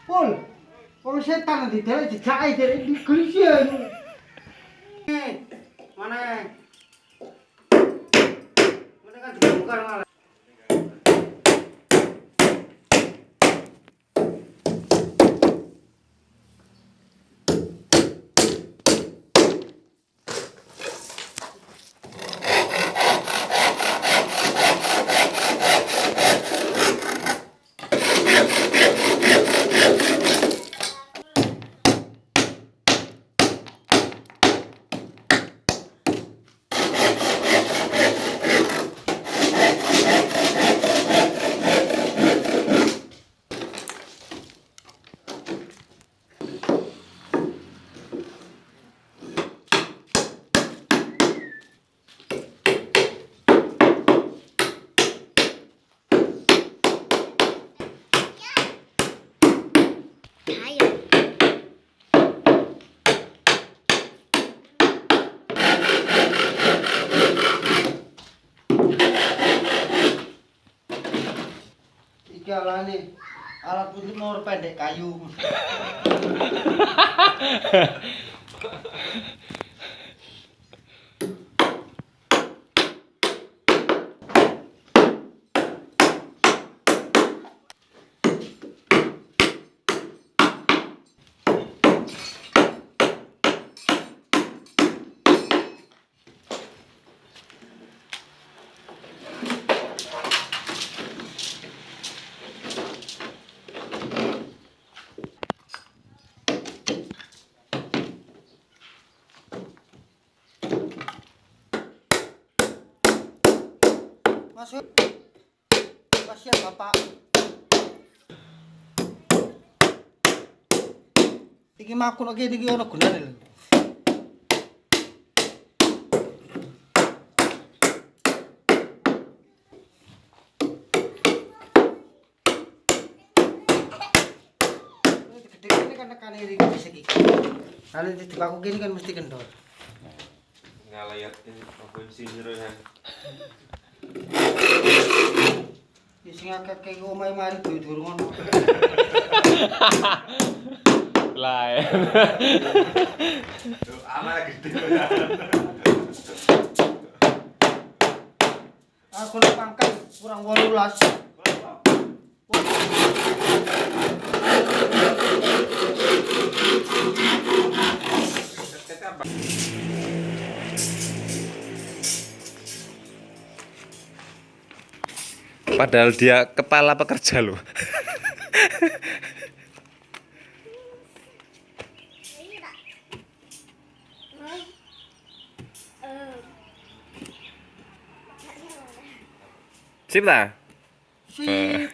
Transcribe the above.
Pul. Wong setan didelek jejake dari Indonesia. Mana? Mana kan dibongkar malah. Jalane alat musik nomor pendek kayu. Masuk. Kasihan Bapak. Iki makun iki iki ono gunane lho. Gede ini kan tekan iri iki. Kalau dibaku gini kan mesti kendor. Ngalayat apa insinyur ya. Sing akeh kaya omahe mari duwe-duwe ngono. Lah. Amal gede. Aku nek pangkat kurang 18. Padahal dia kepala pekerja loh. Sip lah. Sip.